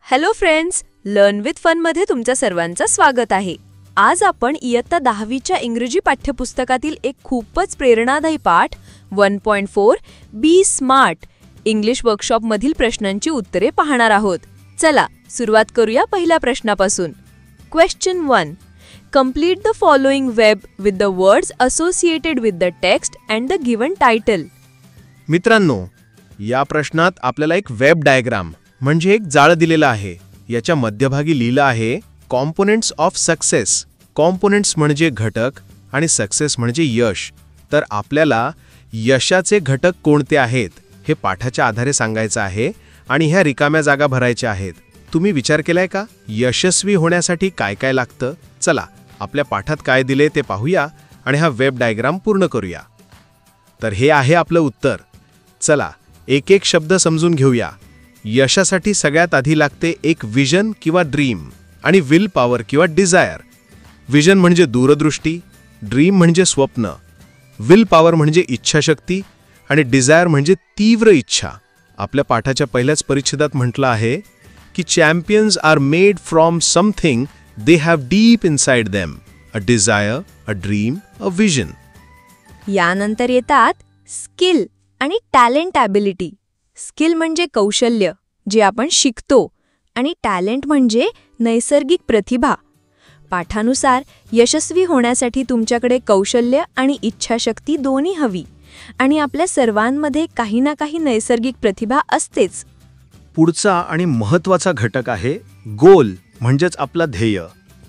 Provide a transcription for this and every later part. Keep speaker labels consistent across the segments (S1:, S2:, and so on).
S1: Hello friends, learn with fun मध्ये तुमच्या सर्वांचं स्वागत आहे. आज आपण इयत्ता 10वीच्या इंग्रजी पाठ्यपुस्तकातील एक खूपच प्रेरणादायी पाठ 1.4 बी स्मार्ट इंग्लिश वर्कशॉप मधील प्रश्नांची उत्तरे पाहणार आहोत. चला सुरुवात करूया पहिल्या प्रश्नापासून. Question 1. Complete the following web with the words associated with the text and the given title.
S2: मित्रांनो, या प्रश्नात आपल्याला एक वेब डायग्राम म्हणजे एक जाळं दिलेलं आहे. याच्या मध्यभागी लिहिलं आहे कॉम्पोनेंट्स ऑफ सक्सेस. कॉम्पोनेंट्स म्हणजे घटक आणि सक्सेस म्हणजे यश. तर आपल्याला यशाचे घटक कोणते आहेत हे पाठाच्या आधारे सांगायचं आहे आणि ह्या रिकाम्या जागा भरायच्या आहेत. तुम्ही विचार केलाय का यशस्वी होण्यासाठी काय काय लागतं? चला आपल्या पाठात काय दिले ते पाहूया आणि हा वेब डायग्राम पूर्ण करूया. तर हे आहे आपलं उत्तर. चला एक एक शब्द समजून घेऊया. यशासाठी सगळ्यात आधी लागते एक विजन किंवा ड्रीम आणि विल पॉवर किंवा डिझायर. विजन म्हणजे दूरदृष्टी, ड्रीम म्हणजे स्वप्न, विल पॉवर म्हणजे इच्छाशक्ती आणि डिझायर म्हणजे तीव्र इच्छा. आपल्या पाठाच्या पहिल्याच परिच्छेदात म्हटलं आहे की champions are made from something they have deep inside them, a desire, a dream, a vision.
S1: यानंतर येतात स्किल आणि टॅलेंट ॲबिलिटी. स्किल म्हणजे कौशल्य जे आपण शिकतो आणि टॅलेंट म्हणजे नैसर्गिक प्रतिभा. पाठानुसार यशस्वी होण्यासाठी तुमच्याकडे कौशल्य आणि इच्छाशक्ती दोन्ही हवी आणि आपल्या सर्वांमध्ये काही ना काही नैसर्गिक प्रतिभा असतेच.
S3: पुढचा आणि महत्त्वाचा घटक आहे गोल म्हणजेच आपला ध्येय.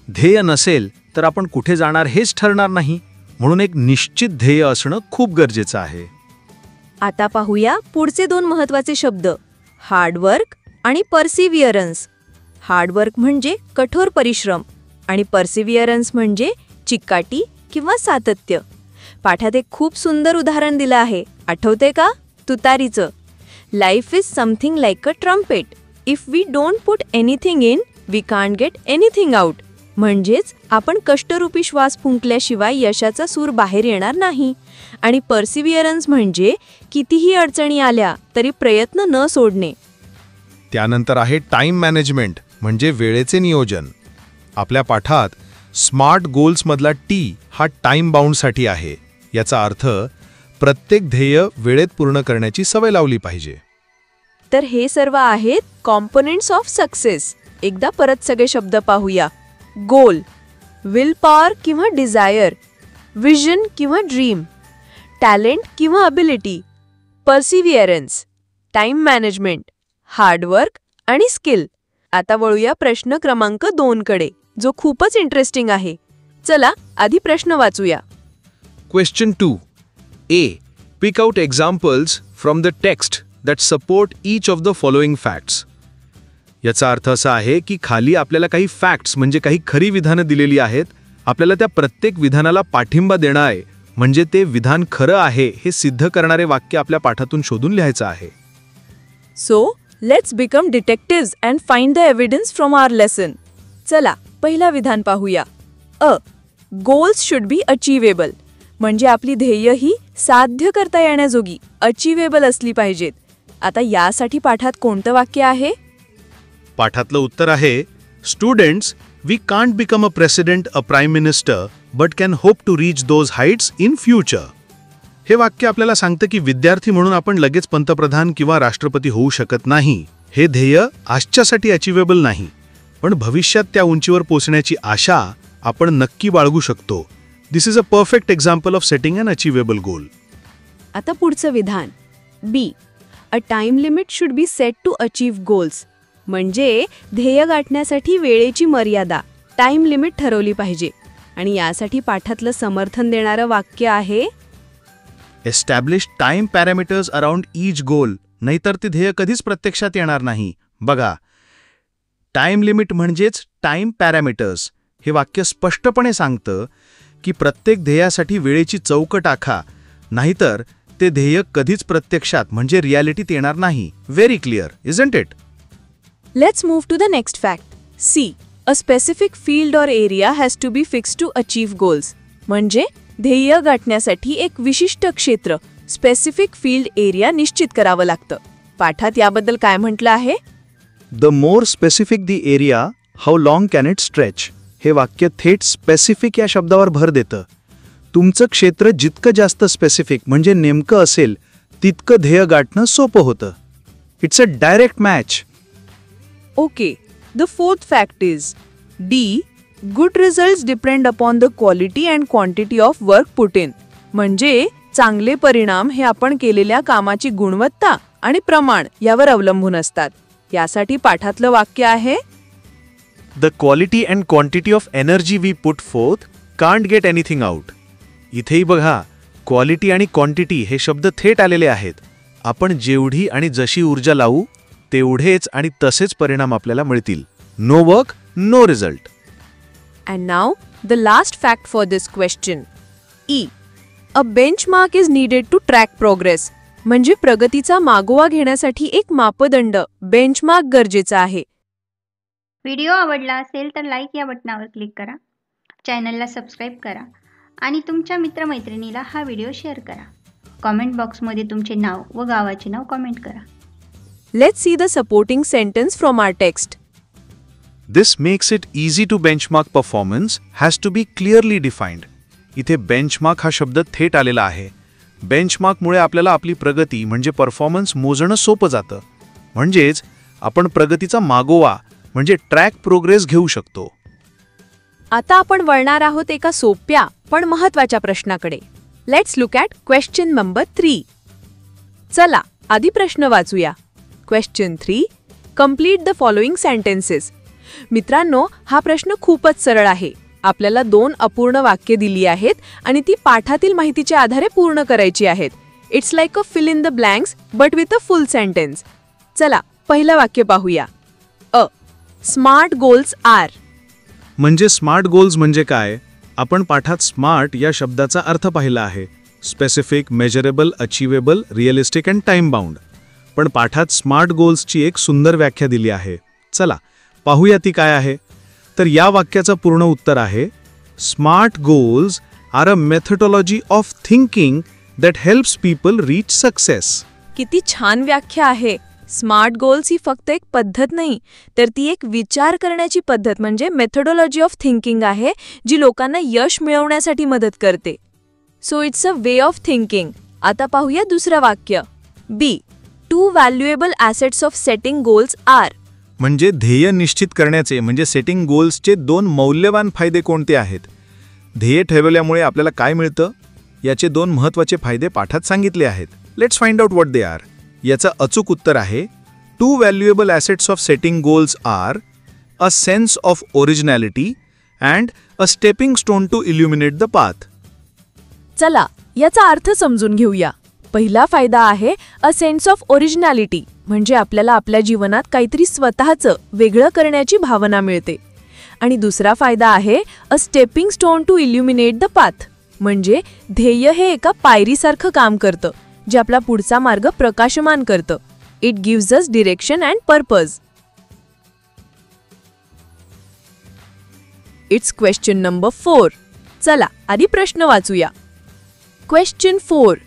S3: ध्येय नसेल तर आपण कुठे जाणार हेच ठरणार नाही. म्हणून एक निश्चित ध्येय असणं खूप गरजेचं आहे.
S1: आता पाहूया पुढचे दोन महत्त्वाचे शब्द, हार्डवर्क आणि परसिव्हिअरन्स. हार्डवर्क म्हणजे कठोर परिश्रम आणि परसिव्हिअरन्स म्हणजे चिकाटी किंवा सातत्य. पाठात एक खूप सुंदर उदाहरण दिलं आहे, आठवते का? तुतारीचं. Life is something like a trumpet. If we don't put anything in we can't get anything out. म्हणजेच आपण कष्टरूपी श्वास फुंकल्याशिवाय यशाचा सूर बाहेर येणार नाही. आणि परसिव्हिअरन्स म्हणजे कितीही अडचणी आल्या तरी प्रयत्न न सोडणे.
S2: त्यानंतर आहे टाइम मॅनेजमेंट म्हणजे वेळेचे नियोजन. आपल्या पाठात स्मार्ट गोल्समधला टी हा टाइम बाउंडसाठी आहे. याचा अर्थ प्रत्येक ध्येय वेळेत पूर्ण करण्याची सवय लावली पाहिजे.
S1: तर हे सर्व आहेत कॉम्पोनेंट्स ऑफ सक्सेस. एकदा परत सगळे शब्द पाहूया. गोल, विल पॉवर किंवा डिझायर, विजन किंवा ड्रीम, टॅलेंट किंवा अबिलिटी, परसिव्हिअरन्स, टाइम मॅनेजमेंट, हार्डवर्क आणि स्किल. आता वळूया प्रश्न क्रमांक 2 कडे, जो खूपच इंटरेस्टिंग आहे. चला आधी प्रश्न वाचूया.
S2: Question 2. A. Pick out examples from the text that support each of the following facts. याचा अर्थ असा आहे की खाली आपल्याला काही फॅक्ट्स म्हणजे काही खरी विधानं दिलेली आहेत. आपल्याला त्या प्रत्येक विधानाला पाठिंबा देणं आहे, म्हणजे ते विधान खरं आहे हे सिद्ध करणारे वाक्य आपल्या पाठातून शोधून लिहायचं आहे.
S1: So let's become detectives and find the evidence from our lesson. चला पहिला विधान पाहूया. गोल्स शुड बी अचिवेबल म्हणजे आपली ध्येय ही साध्य करता येण्याजोगी अचिवेबल असली पाहिजेत. आता यासाठी पाठात कोणतं वाक्य आहे?
S2: पाठातलं उत्तर आहे students, we can't become a president, a prime minister, but can hope to reach those heights in future. हे वाक्य आपल्याला सांगतं की विद्यार्थी म्हणून आपण लगेच पंतप्रधान किंवा राष्ट्रपती होऊ शकत नाही. हे ध्येय आजच्यासाठी अचिवेबल नाही, पण भविष्यात त्या उंचीवर पोहोचण्याची आशा आपण नक्की बाळगू शकतो. This is a perfect example of setting an achievable goal.
S1: आता पुढचं विधान B. A time limit should be set to achieve goals म्हणजे ध्येय गाठण्यासाठी वेळेची मर्यादा, टाइम लिमिट ठरवली पाहिजे. आणि यासाठी पाठातलं समर्थन देणारं वाक्य आहे
S3: establish time parameters around each goal, नाहीतर ते ध्येय कधीच प्रत्यक्षात येणार नाही. बघा, टाइम लिमिट म्हणजेच टाइम पॅरामीटर्स. हे वाक्य स्पष्टपणे सांगतं की प्रत्येक ध्येयासाठी वेळेची चौकट आखा, नाहीतर ते ध्येय कधीच प्रत्यक्षात म्हणजे रियालिटीत येणार नाही. Very clear, isn't it?
S1: Let's move to the next fact. C. A specific field or area has to be fixed to achieve goals. म्हणजे ध्येय गाठण्यासाठी एक विशिष्ट क्षेत्र, स्पेसिफिक फील्ड एरिया निश्चित करावं लागतं. पाठात याबद्दल काय म्हटलं आहे?
S3: The more specific the area, how long can it stretch. हे वाक्य थेट स्पेसिफिक या शब्दावर भर देतं. तुमचं क्षेत्र जितकं जास्त स्पेसिफिक म्हणजे नेमकं असेल तितकं ध्येय गाठणं सोपं होतं. It's a direct match.
S4: Okay, the fourth fact is D. Good results depend upon the quality and quantity of work put in. म्हणजे चांगले परिणाम हे आपण केलेल्या कामाची गुणवत्ता आणि प्रमाण यावर अवलंबून असतात. यासाठी पाठातलं वाक्य आहे
S2: the quality and quantity of energy we put forth can't get anything out. इथेही बघा, क्वालिटी आणि क्वांटिटी हे शब्द थेट आलेले आहेत. आपण जेवढी आणि जशी ऊर्जा लावू तेवढेच आणि तसेच परिणाम आपल्याला मिळतील. No work, no result.
S4: And now, the last fact for this question. E. A benchmark is needed to track progress. म्हणजे प्रगतीचा मागोवा घेण्यासाठी एक मापदंड बेंचमार्क गरजेचा आहे.
S5: व्हिडिओ आवडला असेल तर लाईक या बटनावर क्लिक करा, चॅनलला सबस्क्राईब करा आणि तुमच्या मित्रमैत्रिणीला हा व्हिडिओ शेअर करा. कॉमेंट बॉक्समध्ये तुमचे नाव व गावाचे नाव कॉमेंट करा.
S4: Let's see the supporting sentence from our text.
S2: This makes it easy to benchmark performance has to be clearly defined. इथे बेंचमार्क हा शब्द थेट आलेला आहे. बेंचमार्कमुळे आपल्याला आपली प्रगती म्हणजे परफॉर्मन्स मोजणं सोपं जातं. म्हणजेच आपण प्रगतीचा मागोवा म्हणजे ट्रॅक प्रोग्रेस घेऊ शकतो.
S4: आता आपण वळणार आहोत एका सोप्या पण महत्त्वाच्या प्रश्नाकडे. Let's look at question number 3. चला आधी प्रश्न वाचूया. Question 3. Complete the following sentences. मित्रांनो, हा प्रश्न खूपच सरळ आहे. आपल्याला 2 अपूर्ण वाक्ये दिली आहेत आणि ती पाठातील माहितीच्या आधारे पूर्ण करायची आहेत. It's like a fill in the blanks but with a full sentence. चला पहिलं वाक्य पाहूया. Smart goals are.
S3: म्हणजे स्मार्ट गोल्स म्हणजे काय? आपण पाठात स्मार्ट या शब्दाचा अर्थ पाहिला आहे. Specific, measurable, achievable, realistic and time bound. पण पाठात स्मार्ट गोल्सची एक सुंदर व्याख्या दिली आहे. चला पाहूया ती काय आहे. तर या वाक्याचं पूर्ण उत्तर आहे smart goals are a methodology of thinking that helps people reach success.
S4: किती छान व्याख्या आहे. स्मार्ट गोल्स ही फक्त एक पद्धत नाही, तर ती एक विचार करण्याची पद्धत म्हणजे मेथडॉलॉजी ऑफ थिंकिंग आहे, जी लोकांना यश मिळवण्यासाठी मदत करते. So it's a way of thinking. आता पाहूया दुसरं वाक्य. B. 2 valuable assets of setting goals are.
S3: म्हणजे ध्येय निश्चित करण्याचे म्हणजे सेटिंग गोल्सचे 2 मौल्यवान फायदे कोणते आहेत? ध्येय ठरवल्यामुळे आपल्याला काय मिळतं याचे 2 महत्त्वाचे फायदे पाठात सांगितले आहेत. Let's find out what they are. याचं अचूक उत्तर आहे 2 valuable assets of setting goals are a sense of originality and a stepping stone to illuminate the path.
S4: चला याचा अर्थ समजून घेऊया. पहिला फायदा आहे अ सेन्स ऑफ ओरिजिनॅलिटी, म्हणजे आपल्याला आपल्या जीवनात काहीतरी स्वतःचं वेगळं करण्याची भावना मिळते. आणि दुसरा फायदा आहे a stepping stone to illuminate the path, म्हणजे ध्येय हे एका पायरीसारखं काम करतं जे आपला पुढचा मार्ग प्रकाशमान करतं. It gives us direction and purpose. It's question number 4. चला आधी प्रश्न वाचूया. Question 4.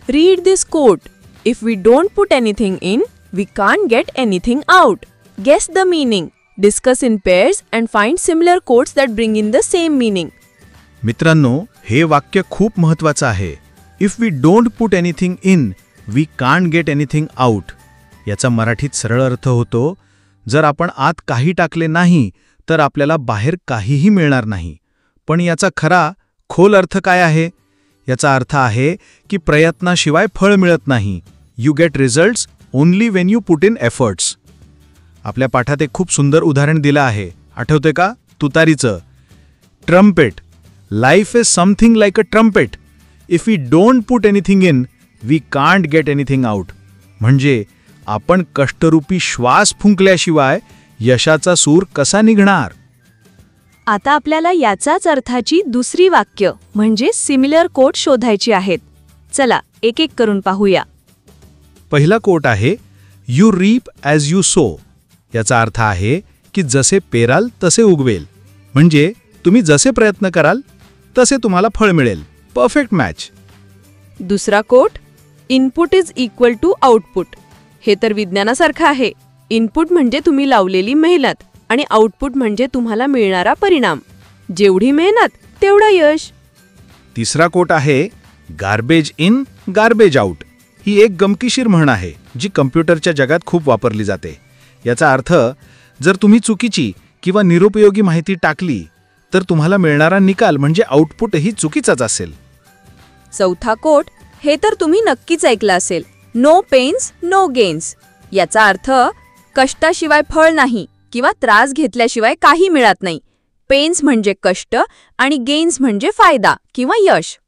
S4: Read this quote. If we don't put anything in, we can't get anything out. Guess the meaning. Discuss in pairs and find similar quotes that bring in the same meaning.
S3: मित्रांनो, हे वाक्य खूप महत्त्वाचं आहे. If we don't put anything in, we can't get anything out. याचा मराठीत सरळ अर्थ होतो, जर आपण आत काही टाकले नाही तर आपल्याला बाहेर काहीही मिळणार नाही. पण याचा खरा खोल अर्थ काय आहे? याचा अर्थ आहे की प्रयत्नाशिवाय फळ मिळत नाही. You get results only Wien you put in efforts. आपल्या पाठात एक खूप सुंदर उदाहरण दिलं आहे. आठवते का? तुतारीचं. Trumpet. Life is something like a trumpet. If we don't put anything in, we can't get anything out. म्हणजे आपण कष्टरूपी श्वास फुंकल्याशिवाय यशाचा सूर कसा निघणार?
S4: आता आपल्याला याचाच अर्थाची दुसरी वाक्य म्हणजे सिमिलर कोट शोधायची आहेत. चला एक एक करून पाहूया.
S3: पहिला कोट आहे you reap as you sow. याचा अर्थ आहे की जसे पेराल तसे उगवेल. म्हणजे तुम्ही जसे प्रयत्न कराल तसे तुम्हाला फळ मिळेल. Perfect match.
S4: दुसरा quote input is equal to output. हे तर विज्ञानासारखं आहे. इनपुट म्हणजे तुम्ही लावलेली मेहनत आणि आउटपुट म्हणजे तुम्हाला मिळणारा परिणाम. जेवढी मेहनत तेवढं यश.
S3: तिसरा कोट आहे गार्बेज इन गार्बेज आउट. ही एक गमतीशीर म्हण आहे जी कम्प्युटरच्या जगात खूप वापरली जाते. याचा अर्थ, जर तुम्ही चुकीची किंवा निरुपयोगी माहिती टाकली तर तुम्हाला मिळणारा निकाल म्हणजे आउटपुटही चुकीचाच असेल.
S1: चौथा कोट हे तर तुम्ही नक्कीच ऐकलं असेल, नो पेन्स नो गेन्स. याचा अर्थ कष्टाशिवाय फळ नाही किंवा त्रास घेतल्याशिवाय काही मिळत नाही. पेन्स म्हणजे कष्ट आणि गेन्स म्हणजे फायदा किंवा यश.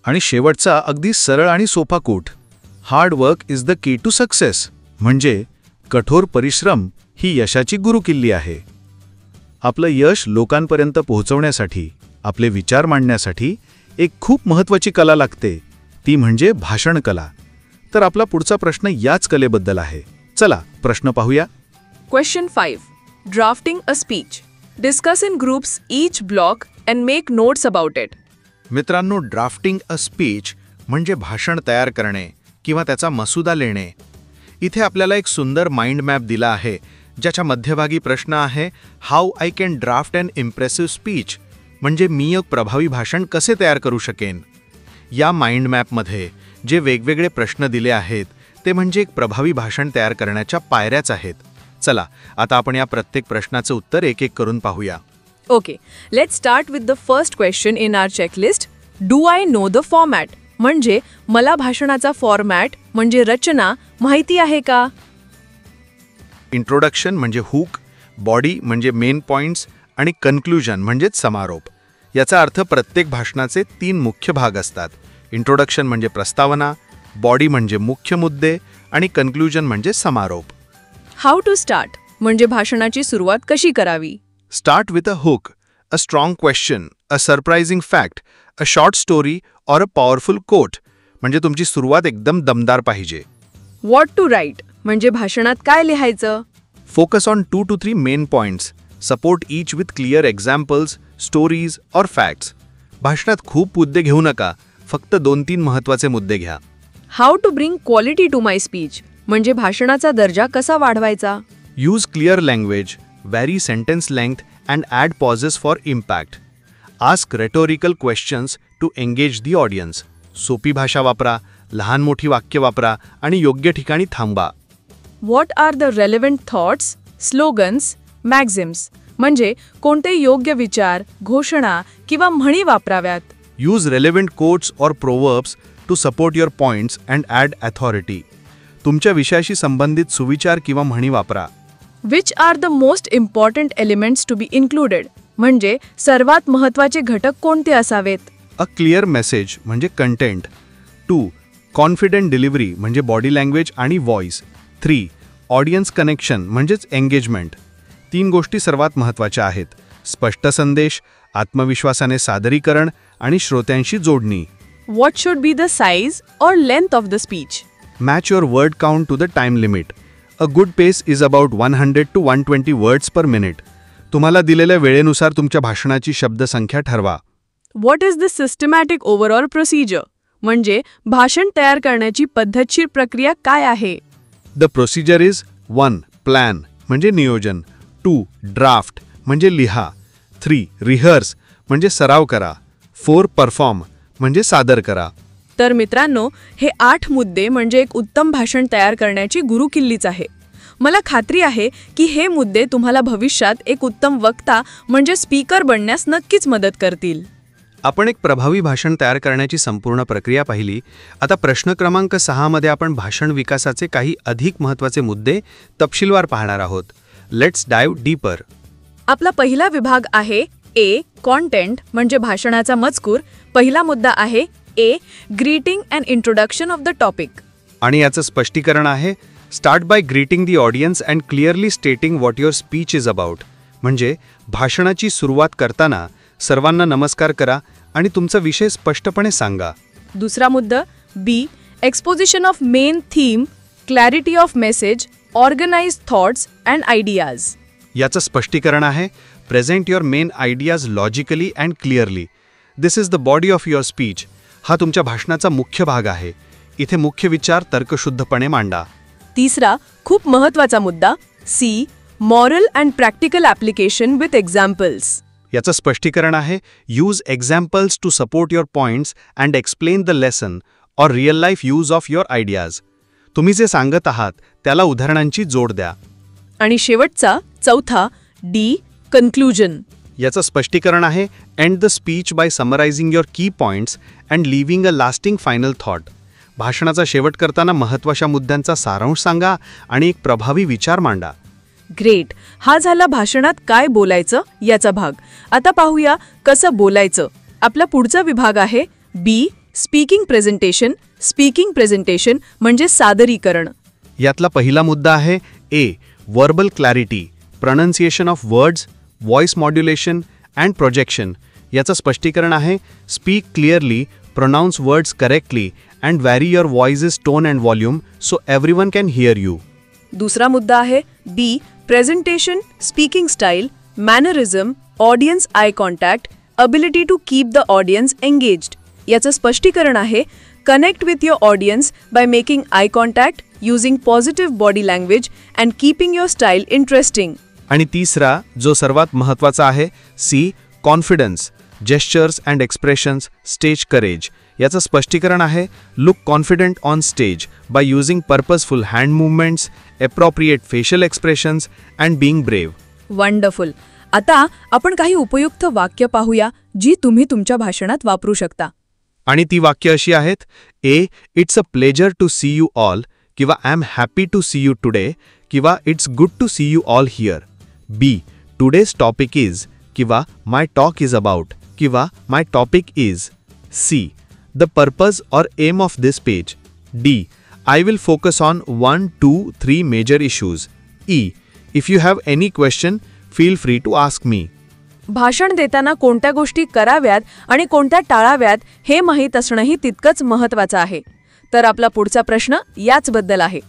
S3: आणि शेवटचा अगदी सरळ आणि सोपा quote, hard work is the key to success. म्हणजे कठोर परिश्रम ही यशाची गुरुकिल्ली आहे. आपलं यश लोकांपर्यंत पोहोचवण्यासाठी, आपले विचार मांडण्यासाठी एक खूप महत्त्वाची कला लागते, ती म्हणजे भाषण कला. तर आपला पुढचा प्रश्न याच कलेबद्दल आहे. चला प्रश्न पाहूया.
S4: Question 5. Drafting a speech. Discuss in groups each block and make notes about it.
S3: मित्रांनो, ड्राफ्टिंग अ स्पीच म्हणजे भाषण तयार करणे किंवा त्याचा मसुदा लिहिणे. इथे आपल्याला एक सुंदर माइंड मॅप दिला आहे, ज्याच्या मध्यभागी प्रश्न आहे, how I can draft an impressive speech. म्हणजे मी एक प्रभावी भाषण कसे तयार करू शकेन. या माइंड मॅपमध्ये जे वेगवेगळे प्रश्न दिले आहेत ते म्हणजे एक प्रभावी भाषण तयार करण्याच्या पायऱ्याच आहेत. चला आता आपण या प्रत्येक प्रश्नाचं उत्तर एक एक करून पाहूया.
S4: Okay, let's start with the first question in our checklist. Do I know the format? म्हणजे मला भाषणाचा फॉर्मॅट म्हणजे रचना माहिती आहे का?
S3: इंट्रोडक्शन म्हणजे हुक, बॉडी म्हणजे मेन पॉइंट्स आणि कन्क्लुजन म्हणजेच समारोप. याचा अर्थ प्रत्येक भाषणाचे 3 मुख्य भाग असतात. इंट्रोडक्शन म्हणजे प्रस्तावना, बॉडी म्हणजे मुख्य मुद्दे आणि कन्क्लुजन म्हणजे समारोप.
S4: हाऊ टू स्टार्ट म्हणजे भाषणाची सुरुवात कशी करावी?
S3: Start with a hook, a strong question, a surprising fact, a short story or a powerful quote. म्हणजे तुमची सुरुवात एकदम दमदार पाहिजे.
S4: What to write म्हणजे भाषणात काय लिहायचं?
S3: Focus on 2 to 3 main points. Support each with clear examples, stories or facts. भाषणात खूप मुद्दे घेऊ नका, फक्त 2-3 महत्त्वाचे मुद्दे घ्या.
S4: How to bring quality to my speech म्हणजे भाषणाचा दर्जा कसा वाढवायचा?
S3: Use clear language, vary sentence length and add pauses for impact. Ask rhetorical questions to engage the audience. सोपी भाषा वापरा, लहान मोठी वाक्य वापरा आणि योग्य ठिकाणी थांबा.
S4: What are the relevant thoughts, slogans, maxims म्हणजे कोणते योग्य विचार, घोषणा किंवा म्हणी वापराव्यात?
S3: Use relevant quotes or proverbs to support your points and add authority. तुमच्या विषयाशी संबंधित सुविचार किंवा म्हणी वापरा.
S4: Which are the most important elements to be included म्हणजे सर्वात महत्त्वाचे घटक कोणते असावेत?
S3: अ क्लिअर मेसेज म्हणजे कंटेंट. 2. कॉन्फिडंट डिलिव्हरी म्हणजे बॉडी लँग्वेज आणि व्हॉइस. 3. ऑडियन्स कनेक्शन म्हणजेच एंगेजमेंट. 3 गोष्टी सर्वात महत्त्वाच्या आहेत. स्पष्ट संदेश, आत्मविश्वासाने सादरीकरण आणि श्रोत्यांशी जोडणी.
S4: What should be the size or length of the speech?
S3: Match your word count to the time limit. A good pace is about 100 to 120 words per minute. तुम्हाला दिलेल्या वेळेनुसार तुमच्या भाषणाची शब्दसंख्या ठरवा.
S4: What is the systematic overall procedure? म्हणजे भाषण तयार करण्याची पद्धतशीर प्रक्रिया काय आहे?
S3: The procedure is 1. प्लॅन म्हणजे नियोजन. 2. ड्राफ्ट म्हणजे लिहा. 3. रिहर्स म्हणजे सराव करा. 4. परफॉर्म म्हणजे सादर करा.
S4: तर मित्रांनो, हे 8 मुद्दे म्हणजे एक उत्तम भाषण तयार करण्याची गुरुकिल्लीच आहे. मला खात्री आहे की हे मुद्दे तुम्हाला भविष्यात एक उत्तम वक्ता म्हणजे स्पीकर बनण्यास नक्कीच मदत करतील.
S3: आपण एक प्रभावी भाषण तयार करण्याची संपूर्ण प्रक्रिया पाहिली. आता प्रश्न क्रमांक 6 मध्ये आपण भाषण विकासाचे काही अधिक महत्त्वाचे मुद्दे तपशीलवार पाहणार आहोत. Let's dive deeper.
S4: आपला पहिला विभाग आहे ए. कॉन्टेंट म्हणजे भाषणाचा मजकूर. पहिला मुद्दा आहे A. Greeting and introduction of the topic.
S3: आणि याचं स्पष्टीकरण आहे start by greeting the audience and clearly stating what your speech is about. म्हणजे भाषणाची सुरुवात करताना सर्वांना नमस्कार करा आणि तुमचा विषय स्पष्टपणे सांगा.
S4: दुसरा मुद्दा B. Exposition of main theme, clarity of message, organise thoughts and ideas.
S3: याचं स्पष्टीकरण आहे present your main ideas logically and clearly. This is the body of your speech. हा तुमच्या भाषणाचा मुख्य भाग आहे. इथे मुख्य विचार तर्कशुद्धपणे मांडा.
S4: तिसरा खूप महत्त्वाचा मुद्दा C moral and practical application with examples.
S3: याचं स्पष्टीकरण आहे use examples to support your points and explain the lesson or real life use of your ideas. तुम्ही जे सांगत आहात त्याला उदाहरणांची जोड द्या.
S4: आणि शेवटचा चौथा डी कन्क्लुजन.
S3: याचं स्पष्टीकरण आहे end the speech by summarising your key points and leaving a lasting final thought. भाषणाचा शेवट करताना महत्त्वाच्या मुद्द्यांचा सारांश सांगा आणि एक प्रभावी विचार मांडा.
S4: ग्रेट. हा झाला भाषणात काय बोलायचं याचा भाग. आता पाहूया कसं बोलायचं. आपला पुढचा विभाग आहे B speaking presentation. Speaking presentation म्हणजे सादरीकरण.
S3: यातला पहिला मुद्दा आहे A verbal clarity, pronunciation of words, voice modulation and projection. याचं स्पष्टीकरण आहे speak clearly, pronounce words correctly and vary your voice's tone and volume so everyone can hear you.
S4: दुसरा मुद्दा आहे B presentation, speaking style, mannerism, audience eye contact, ability to keep the audience engaged. याचं स्पष्टीकरण आहे connect with your audience by making eye contact, using positive body language and keeping your style interesting.
S3: आणि तिसरा जो सर्वात महत्त्वाचा आहे C confidence, gestures and expressions, stage courage. याचं स्पष्टीकरण आहे look confident on stage by using purposeful hand movements, appropriate facial expressions and being brave.
S4: Wonderful. आता आपण काही उपयुक्त वाक्य पाहूया जी तुम्ही तुमच्या भाषणात वापरू शकता.
S3: आणि ती वाक्य अशी आहेत A it's a pleasure to see you all किंवा I am happy to see you today किंवा it's good to see you all here. B today's topic is किंवा माय टॉक इज अबाउट किंवा my topic is. C the purpose or aim of this page. D I will focus on 1, 2, 3 major issues. E. If you have any question, feel free to ask me.
S4: भाषण देताना कोणत्या गोष्टी कराव्यात आणि कोणत्या टाळाव्यात हे माहीत असणंही तितकंच महत्त्वाचं आहे. तर आपला पुढचा प्रश्न याचबद्दल आहे.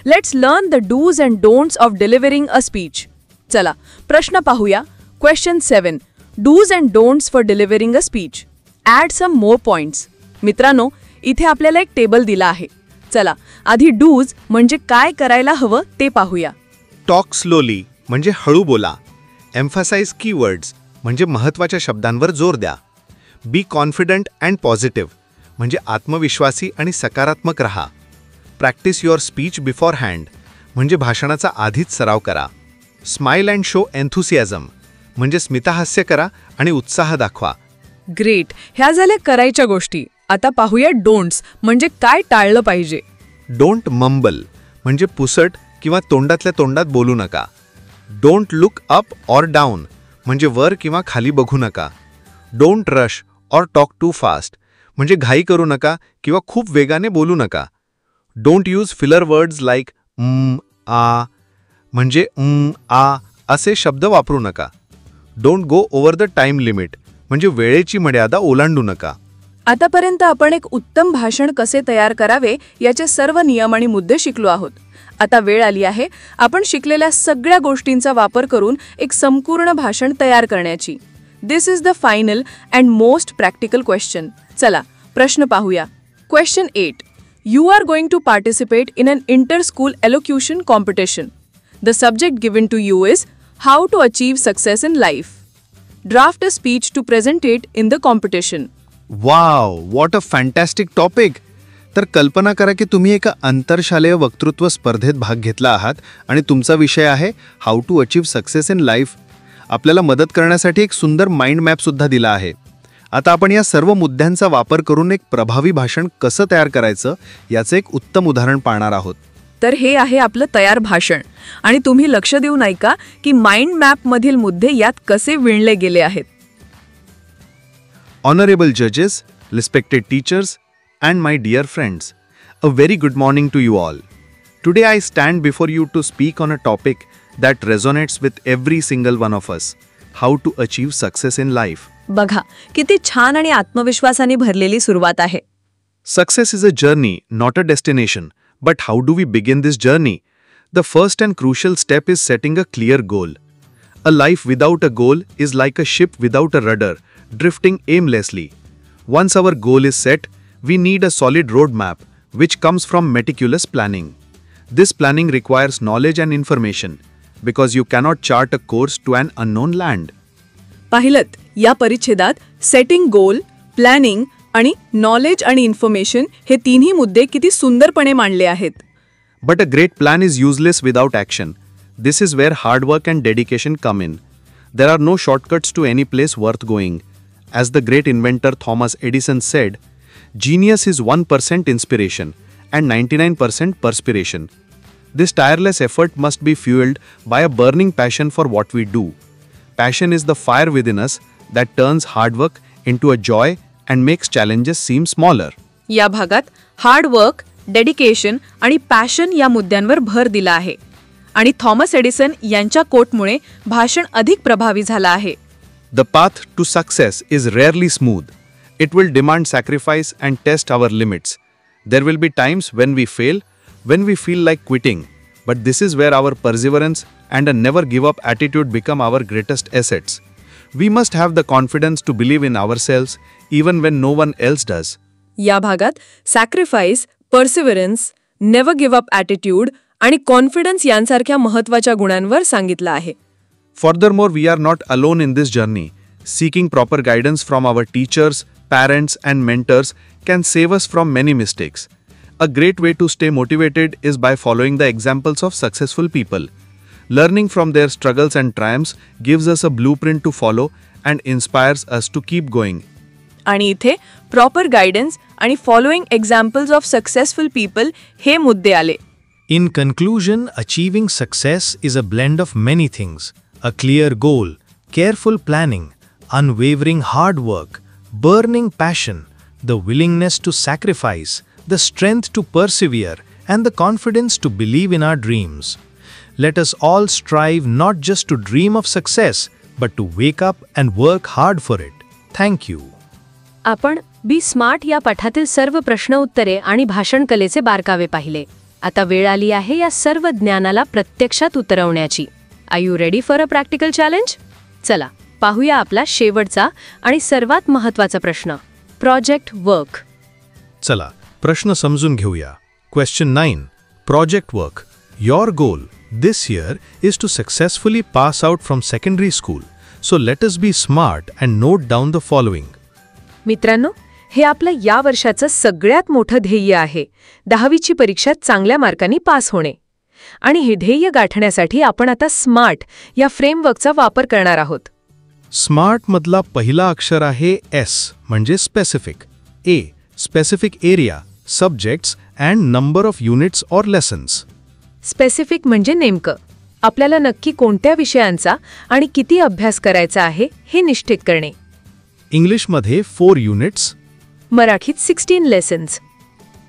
S4: Let's learn the dos and don'ts of delivering a speech. चला प्रश्न पाहूया. Question 7 dos and don'ts for delivering a speech. Add some more points. मित्रांनो इथे आपल्याला एक टेबल दिला आहे. चला आधी डूज म्हणजे काय करायला हवं ते पाहूया.
S3: टॉक स्लोली म्हणजे हळू बोला. एम्फसाइज कीवर्ड्स म्हणजे महत्त्वाच्या शब्दांवर जोर द्या. बी कॉन्फिडंट अँड पॉझिटिव्ह म्हणजे आत्मविश्वासी आणि सकारात्मक रहा. Practice your speech before hand म्हणजे भाषणाचा आधीच सराव करा. स्माईल अँड शो एन्थुसियाझम म्हणजे स्मितहास्य करा आणि उत्साह दाखवा.
S4: ग्रेट. ह्या झाल्या करायच्या गोष्टी. आता पाहूया डोंट्स म्हणजे काय टाळलं पाहिजे.
S3: डोंट मंबल म्हणजे पुसट किंवा तोंडातल्या तोंडात बोलू नका. Don't look up or down म्हणजे वर किंवा खाली बघू नका. Don't rush or talk too fast म्हणजे घाई करू नका किंवा खूप वेगाने बोलू नका. Don't use filler words like uh म्हणजे आ असे शब्द वापरू नका. Don't go over the time limit म्हणजे वेळेची मर्यादा ओलांडू नका.
S4: आतापर्यंत आपण एक उत्तम भाषण कसे तयार करावे याचे सर्व नियम आणि मुद्दे शिकलो आहोत. आता वेळ आली आहे आपण शिकलेल्या सगळ्या गोष्टींचा वापर करून एक संपूर्ण भाषण तयार करण्याची. This is the final and most practical question. चला प्रश्न पाहूया. Question 8 you are going to participate in an inter school elocution competition. The subject given to you is how to achieve success in life. Draft a speech to present in the competition.
S3: Wow what a fantastic topic. तर कल्पना करा की तुम्ही एका आंतरशालेय वक्तृत्व स्पर्धेत भाग घेतला आहात आणि तुमचा विषय आहे how to achieve success in life. आपल्याला मदत करण्यासाठी एक सुंदर माइंड मॅपसुद्धा दिला आहे. आता आपण या सर्व मुद्द्यांचा वापर करून एक प्रभावी भाषण कसं तयार करायचं याचं एक उत्तम उदाहरण पाहणार आहोत.
S4: तर हे आहे आपलं तयार भाषण आणि तुम्ही लक्ष देऊन ऐका की माइंड मॅपमधील मुद्दे यात कसे विणले गेले आहेत.
S3: Honorable judges, respected teachers, and my dear friends, a very good morning to you all. Today I stand before you to speak on a topic that resonates with every single one of us, how to achieve success in life.
S1: बघा किती छान आणि आत्मविश्वासाने भरलेली सुरुवात आहे.
S3: Success is a journey, not a destination. But how do we begin this journey? The first and crucial step is setting a clear goal. A life without a goal is like a ship without a rudder, drifting aimlessly. Once our goal is set, we need a solid roadmap, which comes from meticulous planning. This planning requires knowledge and information because you cannot chart a course to an unknown land.
S4: पाहिलत या परिच्छेदात setting गोल, planning आणि knowledge आणि information हे तिन्ही मुद्दे किती सुंदरपणे मांडले आहेत.
S3: But a great plan is useless without action. This is where hard work and dedication come in. There are no shortcuts to any place worth going. As the great inventor Thomas Edison said, genius is 1% inspiration and 99% perspiration. This tireless effort must be fueled by a burning passion for what we do. Passion is the fire within us that turns hard work into a joy and makes challenges seem smaller.
S4: या भागात hard work, dedication आणि passion या मुद्द्यांवर भर दिला आहे आणि Thomas Edison यांच्या कोटमुळे भाषण अधिक प्रभावी झालं आहे.
S3: The path to success is rarely smooth. It will demand sacrifice and test our limits. There will be times when we fail, when we feel like quitting, but this is where our perseverance and a never give up attitude become our greatest assets. We must have the confidence to believe in ourselves even when no one else does.
S4: या भागात sacrifice, पर्सिव्हरन्स, never give up attitude आणि confidence यांसारख्या महत्त्वाच्या गुणांवर सांगितलं आहे.
S3: Furthermore, we are not alone in this journey. Seeking proper guidance from our teachers, parents, and mentors can save us from many mistakes. A great way to stay motivated is by following the examples of successful people. Learning from their struggles and triumphs gives us a blueprint to follow and inspires us to keep going.
S4: आणि इथे proper guidance आणि following examples of successful people हे मुद्दे आले.
S2: In conclusion, achieving success is a blend of many things: a clear goal, careful planning, unwavering hard work, burning passion, the willingness to sacrifice, the strength to persevere, and the confidence to believe in our dreams. Let us all strive not just to dream of success, but to wake up and work hard for it. Thank you.
S1: आपण बी smart या पाठातील सर्व प्रश्न उत्तरे आणि भाषण कलेचे बारकावे पाहिले. आता वेळ आली आहे या सर्व ज्ञानाला प्रत्यक्षात उतरवण्याची. Are you ready for a practical challenge? चला पाहूया आपला शेवटचा आणि सर्वात महत्त्वाचा प्रश्न, प्रोजेक्ट वर्क.
S2: चला प्रश्न समजून घेऊया. Question 9. Project work. Your goal this year is to successfully pass out from secondary school. So let us be smart and note down the following.
S4: मित्रांनो, हे आपलं या वर्षाचं सगळ्यात मोठं ध्येय आहे, 10वीची परीक्षा चांगल्या मार्कांनी पास होणे. आणि हे ध्येय गाठण्यासाठी आपण आता स्मार्ट या फ्रेमवर्कचा वापर करणार आहोत.
S2: स्मार्ट मधला पहिला अक्षर आहे S म्हणजे specific, A specific area, subjects and number of units or lessons.
S4: Specific म्हणजे नेमकं आपल्याला नक्की कोणत्या विषयांचा आणि किती अभ्यास करायचा आहे हे निश्चित करणे.
S2: इंग्लिशमध्ये 4 युनिट्स,
S4: मराठीत 16 लेसन्स,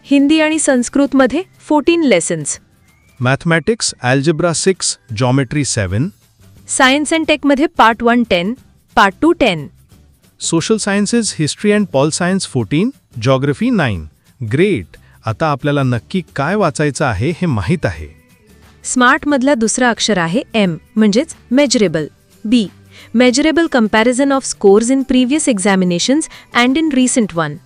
S4: हिंदी आणि संस्कृतमध्ये 14 lessons,
S2: mathematics, algebra 6, geometry 7,
S4: science and टेकमध्ये part 1 10, part 2 10,
S2: social sciences, history and pol science 14, geography 9. Great. आता आपल्याला नक्की काय वाचायचं आहे हे माहीत आहे.
S1: स्मार्टमधला दुसरा अक्षर आहे M म्हणजेच measurable. B measurable comparison of scores in previous examinations and in recent one.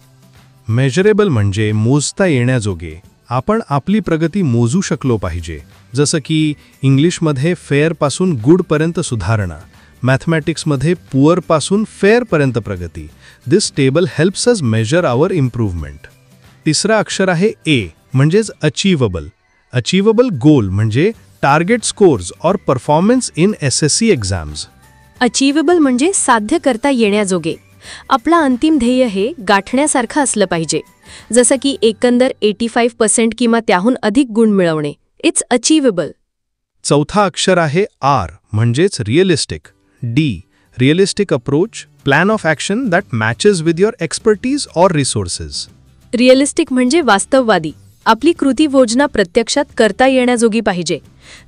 S2: Measurable म्हणजे मोजता येण्याजोगे. आपण आपली प्रगती मोजू शकलो पाहिजे. जसं की इंग्लिशमध्ये फेअरपासून गुडपर्यंत सुधारणा, मॅथमॅटिक्समध्ये पुअरपासून फेअरपर्यंत प्रगती. दिस टेबल हेल्प्स अस मेजर आवर इम्प्रूव्हमेंट. तिसरा अक्षर आहे A म्हणजेच अचीवेबल. अचीवेबल गोल म्हणजे टार्गेट स्कोर्स और performance in SSC exams.
S1: Achievable म्हणजे साध्य करता येण्याजोगे. आपला अंतिम ध्येय हे गाठण्यासारखं असलं पाहिजे, जसं की एकंदर 85% किंवा त्याहून अधिक गुण मिळवणे. It's achievable.
S2: चौथा अक्षर आहे R म्हणजेच realistic. D realistic approach, plan of action that matches with your expertise or resources.
S1: Realistic म्हणजे वास्तववादी. आपली कृती योजना प्रत्यक्षात करता येण्याजोगी पाहिजे,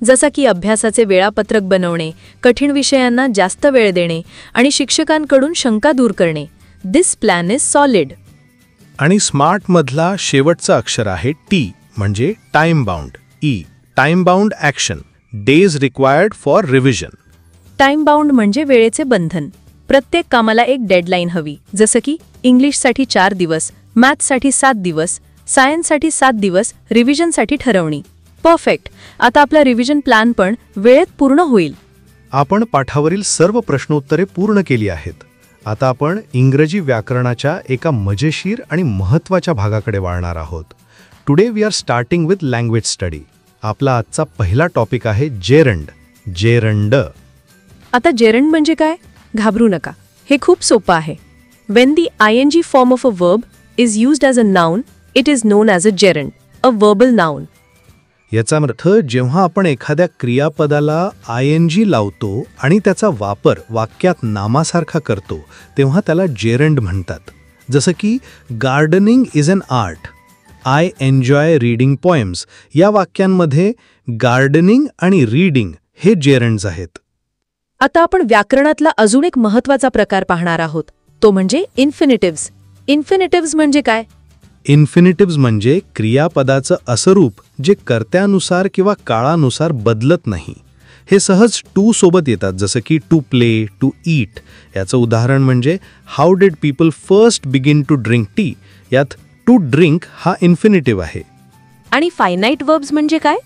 S1: जसं की अभ्यासाचे वेळापत्रक बनवणे, कठीण विषयांना जास्त वेळ देणे आणि शिक्षकांकडून शंका दूर करणे. दिस प्लॅन इज सॉलिड.
S2: आणि स्मार्टमधला शेवटचा अक्षर आहे T म्हणजे time bound. E time bound action, days required for revision.
S1: Time bound म्हणजे वेळेचे बंधन. प्रत्येक कामाला एक डेडलाईन हवी, जसं की इंग्लिशसाठी 4 दिवस, मॅथ्ससाठी 7 दिवस, सायन्ससाठी 7 दिवस, रिव्हिजनसाठी ठरवणी.
S4: परफेक्ट. आता आपला रिव्हिजन प्लॅन पण वेळेत पूर्ण होईल.
S3: आपण पाठावरील सर्व प्रश्नोत्तरे पूर्ण केली आहेत. आता आपण इंग्रजी व्याकरणाच्या एका मजेशीर आणि महत्त्वाच्या भागाकडे वळणार आहोत. Today we are starting with language study. आपला आजचा पहिला टॉपिक आहे जेरंड. जेरंड.
S4: आता जेरंड म्हणजे काय? घाबरू नका, हे खूप सोपं आहे. When the आयएनजी form of a verb is used as a noun, it is non as a gerund, a verbal noun.
S3: याचा अर्थ जेव्हा आपण एखाद्या क्रियापदाला आयएनजी लावतो आणि त्याचा वापर वाक्यात नामासारखा करतो तेव्हा त्याला जेरंड म्हणतात. जसं की gardening is an art, I enjoy reading poems. या वाक्यांमध्ये गार्डनिंग आणि रीडिंग हे जेरंड्स आहेत.
S4: आता आपण व्याकरणातला अजून एक महत्त्वाचा प्रकार पाहणार आहोत, तो म्हणजे इन्फिनिटिव्स. इन्फिनिटिव्स म्हणजे काय?
S3: इन्फिनिटिव्स म्हणजे क्रियापदाचं असं रूप जे कर्त्यानुसार किंवा काळानुसार बदलत नाही. हे सहज टू सोबत येतात, जसं की टू प्ले, टू ईट. याचं उदाहरण म्हणजे how did people first begin to drink tea. यात टू ड्रिंक हा इन्फिनिटिव्ह आहे.
S4: आणि फायनाईट वर्ब्स म्हणजे काय?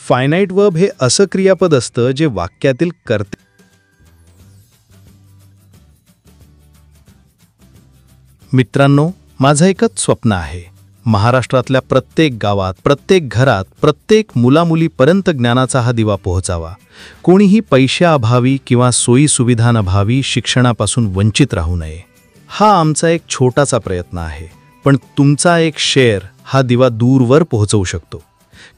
S3: फायनाईट वर्ब हे असं क्रियापद असतं जे वाक्यातील कर्ते. मित्रांनो, माझं एकच स्वप्न आहे. महाराष्ट्रातल्या प्रत्येक गावात, प्रत्येक घरात, प्रत्येक मुलामुलीपर्यंत ज्ञानाचा हा दिवा पोहोचावा. कोणीही पैशाअभावी किंवा सोयीसुविधांअभावी शिक्षणापासून वंचित राहू नये. हा आमचा एक छोटासा प्रयत्न आहे, पण तुमचा एक शेअर हा दिवा दूरवर पोहोचवू शकतो.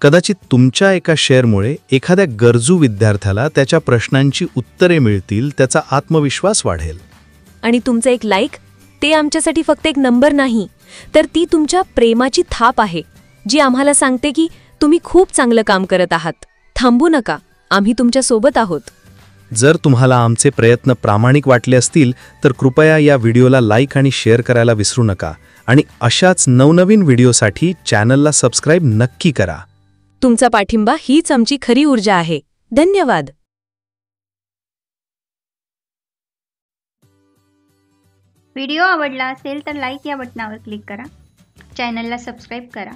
S3: कदाचित तुमच्या एका शेअरमुळे एखाद्या गरजू विद्यार्थ्याला त्याच्या प्रश्नांची उत्तरे मिळतील, त्याचा आत्मविश्वास वाढेल.
S4: आणि तुमचं एक लाईक, ते आमच्यासाठी फक्त एक नंबर नाही, तर ती तुमच्या प्रेमाची थाप आहे, जी आम्हाला सांगते की तुम्ही खूप चांगलं काम करत आहात. थांबू नका, आम्ही तुमच्या सोबत आहोत.
S3: जर तुम्हाला आमचे प्रयत्न प्रामाणिक वाटले असतील तर कृपया या व्हिडिओला लाईक आणि शेअर करायला विसरू नका. आणि अशाच नवनवीन व्हिडिओसाठी चॅनलला सबस्क्राईब नक्की करा.
S4: तुमचा पाठिंबा हीच आमची खरी ऊर्जा आहे. धन्यवाद.
S5: व्हिडिओ आवडला असेल तर लाईक या बटनावर क्लिक करा, चॅनलला सबस्क्राईब करा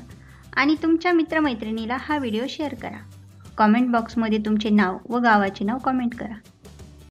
S5: आणि तुमच्या मित्रमैत्रिणीला हा व्हिडिओ शेअर करा. कॉमेंट बॉक्समध्ये तुमचे नाव व गावाचे नाव कॉमेंट करा.